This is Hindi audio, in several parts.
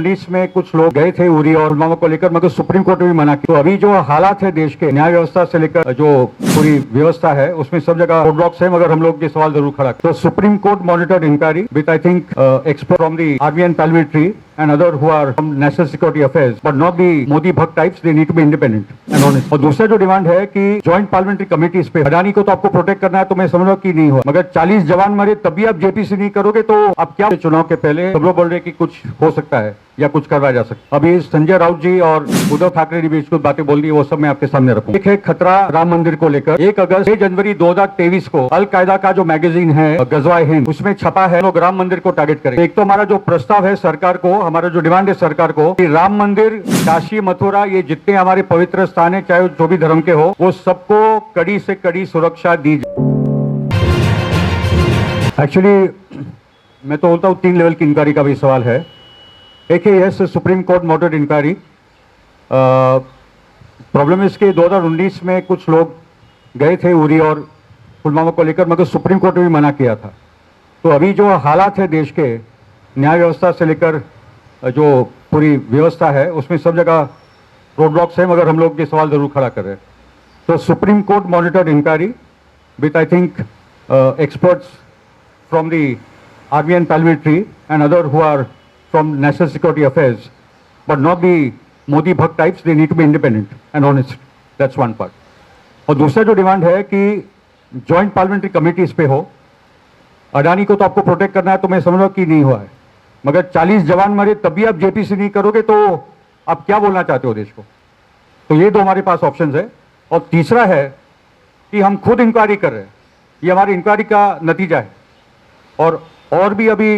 2019 में कुछ लोग गए थे उरी और पुलवामा को लेकर, मगर सुप्रीम कोर्ट ने भी मना किया। तो अभी जो हालात है देश के न्याय व्यवस्था से लेकर जो पूरी व्यवस्था है उसमें सब जगह रोड ब्लॉक्स है, मगर हम लोग ये सवाल जरूर खड़ा तो Supreme Court monitored inquiry with I think expert from the army and parliamentary and other who are from national security affairs, but not the Modi Bhakt types. They need to be independent and honest. और दूसरा जो डिमांड है कि जॉइंट पार्लियामेंट्री कमेटीज पे अडानी को तो आपको प्रोटेक्ट करना है, तो मैं समझ रहा हूँ कि नहीं हो, मगर 40 जवान मरे तब भी आप जेपीसी नहीं करोगे तो आप क्या? चुनाव के पहले सब लोग बोल रहे कि कुछ हो सकता है या कुछ करवाया जा सकता है। अभी संजय राउत जी और उद्धव ठाकरे ने भी कुछ बातें बोल दी, वो सब मैं आपके सामने रखूंगा। एक है खतरा राम मंदिर को लेकर। 1 अगस्त 6 जनवरी 2023 को अल कायदा का जो मैगजीन है गजवाए हिंद, उसमें छपा है लोग राम मंदिर को टारगेट करें। एक तो हमारा जो प्रस्ताव है सरकार को, हमारा जो डिमांड है सरकार को कि राम मंदिर, काशी, मथुरा, ये जितने हमारे पवित्र स्थान है, चाहे जो भी धर्म के हो, वो सबको कड़ी से कड़ी सुरक्षा दी जाए। एक्चुअली मैं तो बोलता हूँ 3 लेवल की इंक्वायरी का भी सवाल है। एक है yes Supreme Court monitored inquiry. Problem इसके 2019 में कुछ लोग गए थे उरी और पुलवामा को लेकर, मगर सुप्रीम कोर्ट ने भी मना किया था। तो अभी जो हालात है देश के न्याय व्यवस्था से लेकर जो पूरी व्यवस्था है उसमें सब जगह रोड ब्लॉक्स है, मगर हम लोग ये सवाल जरूर खड़ा कर रहे हैं। तो Supreme Court monitored inquiry with I think experts from the army and parliamentary and other who are from national security affairs, but not the Modi Bhakt types. They need to be independent and honest. That's one part. और दूसरा जो डिमांड है कि जॉइंट पार्लियामेंट्री कमेटीज पे हो। अडानी को तो आपको प्रोटेक्ट करना है, तो मैं समझ रहा हूँ कि नहीं हुआ है, मगर 40 जवान मरे तब भी आप जेपीसी नहीं करोगे तो आप क्या बोलना चाहते हो देश को? तो ये 2 हमारे पास ऑप्शंस है। और तीसरा है कि हम खुद इंक्वायरी कर रहे हैं, ये हमारी इंक्वायरी का नतीजा है। और भी अभी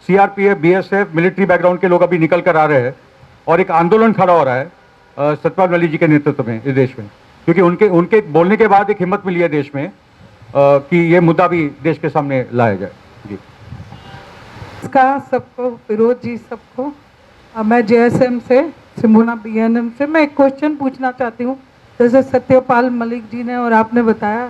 सीआरपीएफ, बीएसएफ, मिलिट्री बैकग्राउंड के लोग अभी निकल कर आ रहे हैं और एक आंदोलन खड़ा हो रहा है सत्यपाल मलिक जी के नेतृत्व में इस देश में, क्योंकि उनके बोलने के बाद एक हिम्मत मिली है देश में कि ये मुद्दा भी देश के सामने लाया जाए। जी नमस्कार सबको, फिरोज जी सबको। मैं जेएसएम से, सिमुना बीएनएम से। मैं एक क्वेश्चन पूछना चाहती हूँ। जैसे सत्यपाल मलिक जी ने और आपने बताया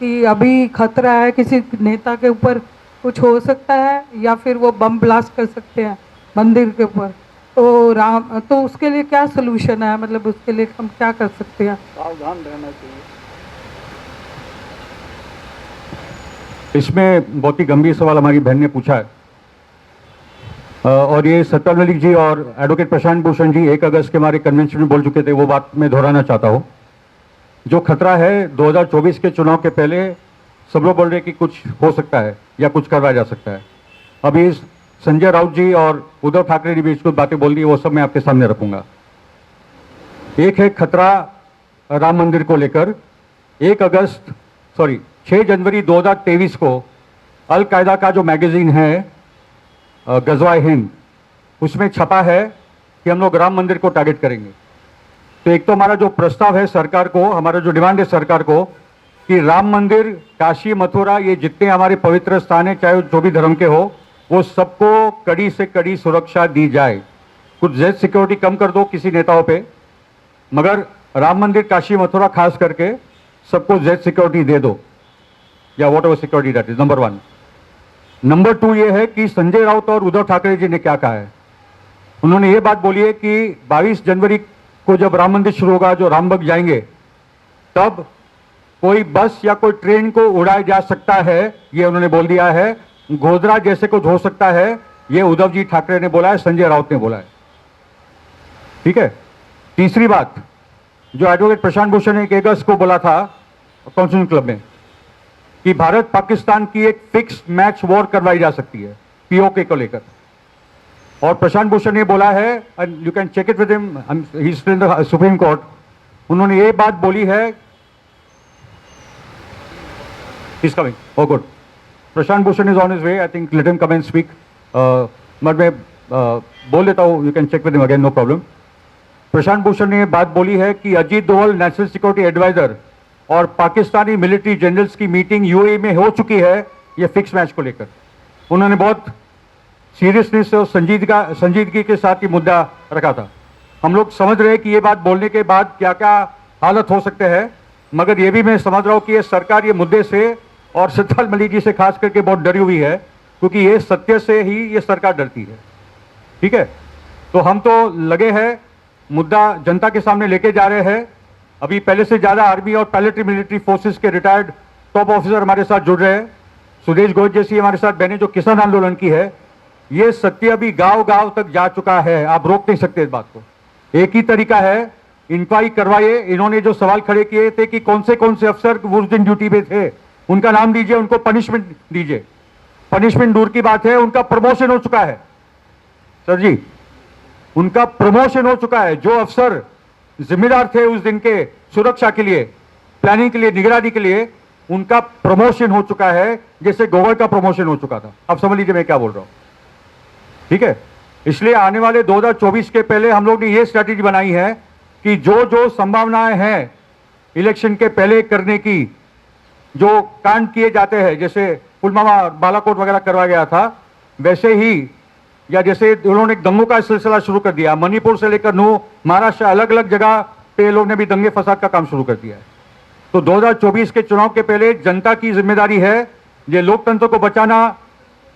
कि अभी खतरा है, किसी नेता के ऊपर कुछ हो सकता है या फिर वो बम ब्लास्ट कर सकते हैं मंदिर के ऊपर, तो उसके लिए क्या सोल्यूशन है? मतलब उसके लिए हम क्या कर सकते हैं? सावधान रहना चाहिए। इसमें बहुत ही गंभीर सवाल हमारी बहन ने पूछा है और ये सत्यपाल मलिक जी और एडवोकेट प्रशांत भूषण जी 1 अगस्त के हमारे कन्वेंशन में बोल चुके थे, वो बात मैं दोहराना चाहता हूँ। जो खतरा है 2024 के चुनाव के पहले सब लोग बोल रहे कि कुछ हो सकता है या कुछ करवाया जा सकता है। अभी संजय राउत जी और उद्धव ठाकरे ने भी कुछ बातें बोल दी, वो सब मैं आपके सामने रखूंगा। एक है खतरा राम मंदिर को लेकर। 6 जनवरी 2023 को अल कायदा का जो मैगजीन है गजवाए हिंद, उसमें छपा है कि हम लोग राम मंदिर को टारगेट करेंगे। तो एक तो हमारा जो प्रस्ताव है सरकार को, हमारा जो डिमांड है सरकार को कि राम मंदिर, काशी, मथुरा, ये जितने हमारे पवित्र स्थान है, चाहे जो भी धर्म के हो, वो सबको कड़ी से कड़ी सुरक्षा दी जाए। कुछ जेड सिक्योरिटी कम कर दो किसी नेताओं पे, मगर राम मंदिर, काशी, मथुरा खास करके सबको जेड सिक्योरिटी दे दो, या what ever security that is. Number 1। Number 2 ये है कि संजय राउत और उद्धव ठाकरे जी ने क्या कहा है। उन्होंने ये बात बोली है कि 22 जनवरी को जब राम मंदिर शुरू होगा, जो रामबाग जाएंगे, तब कोई बस या कोई ट्रेन को उड़ाया जा सकता है, ये उन्होंने बोल दिया है। गोधरा जैसे कुछ हो सकता है, ये उद्धव जी ठाकरे ने बोला है, संजय राउत ने बोला है। ठीक है। तीसरी बात, जो एडवोकेट प्रशांत भूषण ने 1 अगस्त को बोला था कॉन्स्टिट्यूशन क्लब में कि भारत पाकिस्तान की एक फिक्स मैच वॉर करवाई जा सकती है पीओके को लेकर, और प्रशांत भूषण ने बोला है, and you can check it with him, he is in the Supreme Court. उन्होंने ये बात बोली है, he's coming. Oh, good. Prashant Bhushan is on his way. I think let him come and speak. मैं बोल देता हूँ, you can check with him again, no problem. Prashant Bhushan ने बात बोली है कि Ajit Doval national security advisor और पाकिस्तानी मिलिट्री जनरल्स की मीटिंग यूएई में हो चुकी है, ये फिक्स मैच को लेकर। उन्होंने बहुत सीरियसनेस और संजीदगी के साथ ये मुद्दा रखा था। हम लोग समझ रहे हैं कि ये बात बोलने के बाद क्या क्या हालत हो सकते हैं, मगर ये भी मैं समझ रहा हूँ कि ये सरकार ये मुद्दे से और सत्यपाल मलिक जी से खास करके बहुत डरी हुई है, क्योंकि ये सत्य से ही ये सरकार डरती है। ठीक है। तो हम तो लगे हैं, मुद्दा जनता के सामने लेके जा रहे हैं। अभी पहले से ज़्यादा आर्मी और पैलेटरी मिलिट्री फोर्सेस के रिटायर्ड टॉप ऑफिसर हमारे साथ जुड़ रहे हैं। सुदेश घोष जैसी हमारे साथ बहनें जो किसान आंदोलन की है, ये सत्य अभी गांव गांव तक जा चुका है। आप रोक नहीं सकते इस बात को। एक ही तरीका है, इंक्वायरी करवाइए। इन्होंने जो सवाल खड़े किए थे कि कौन से अफसर उस दिन ड्यूटी पे थे, उनका नाम दीजिए, उनको पनिशमेंट दीजिए। पनिशमेंट दूर की बात है, उनका प्रमोशन हो चुका है सर जी, उनका प्रमोशन हो चुका है। जो अफसर जिम्मेदार थे उस दिन के सुरक्षा के लिए, प्लानिंग के लिए, निगरानी के लिए, उनका प्रमोशन हो चुका है, जैसे गोवर का प्रमोशन हो चुका था। आप समझ लीजिए मैं क्या बोल रहा हूं, ठीक है। इसलिए आने वाले 2024 के पहले हम लोग ने ये स्ट्रैटेजी बनाई है कि जो जो संभावनाएं हैं इलेक्शन के पहले करने की, जो कांड किए जाते हैं, जैसे पुलवामा बालाकोट वगैरह करवाया गया था, वैसे ही, या जैसे उन्होंने दंगों का सिलसिला शुरू कर दिया, मणिपुर से लेकर नू महाराष्ट्र, अलग अलग जगह पे लोग ने भी दंगे फसाद का काम शुरू कर दिया है। तो 2024 के चुनाव के पहले जनता की जिम्मेदारी है, ये लोकतंत्र को बचाना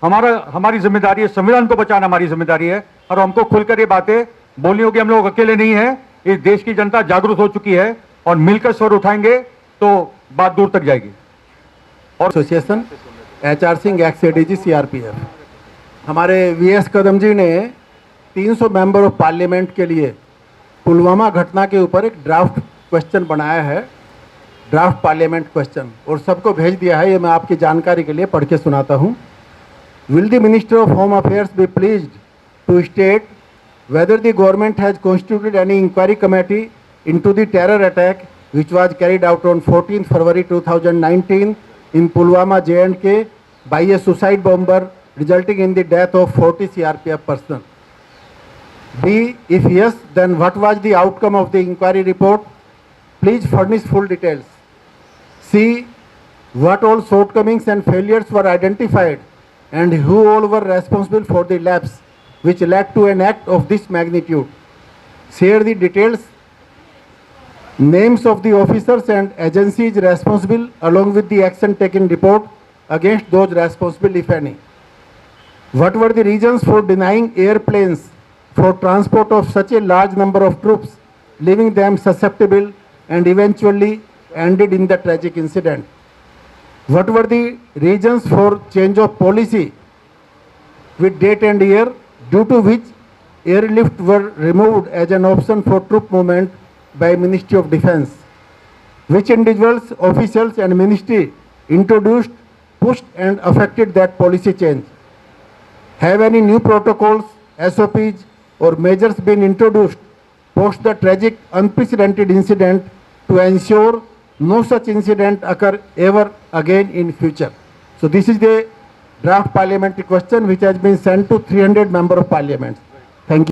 हमारी जिम्मेदारी है, संविधान को बचाना हमारी जिम्मेदारी है, और हमको खुलकर ये बातें बोलनी होगी। हम लोग अकेले नहीं है, इस देश की जनता जागरूक हो चुकी है, और मिलकर स्वर उठाएंगे तो बात दूर तक जाएगी। और association HR Singh x ADG CRPF, हमारे VS कदम जी ने 300 मेंबर ऑफ पार्लियामेंट के लिए पुलवामा घटना के ऊपर एक ड्राफ्ट क्वेश्चन बनाया है, ड्राफ्ट पार्लियामेंट क्वेश्चन, और सबको भेज दिया है। ये मैं आपकी जानकारी के लिए पढ़ के सुनाता हूँ। Will the Minister of Home Affairs be pleased to state whether the government has constituted any inquiry committee into the terror attack which was carried out on 14th February 2019 in Pulwama, J&K by a suicide bomber resulting in the death of 40 CRPF personnel? B. If yes, then what was the outcome of the inquiry report? Please furnish full details. C. What all shortcomings and failures were identified and who all were responsible for the lapse which led to an act of this magnitude? Share the details, names of the officers and agencies responsible along with the action taken report against those responsible, if any. What were the reasons for denying airplanes for transport of such a large number of troops, leaving them susceptible and eventually ended in the tragic incident? What were the reasons for change of policy with date and year, due to which airlift were removed as an option for troop movement by Ministry of Defence? Which individuals, officials and ministry introduced, pushed and affected that policy change? Have any new protocols, SOPs or measures been introduced post the tragic unprecedented incident to ensure no such incident occur ever again in future? So this is the draft parliamentary question which has been sent to 300 member of parliament.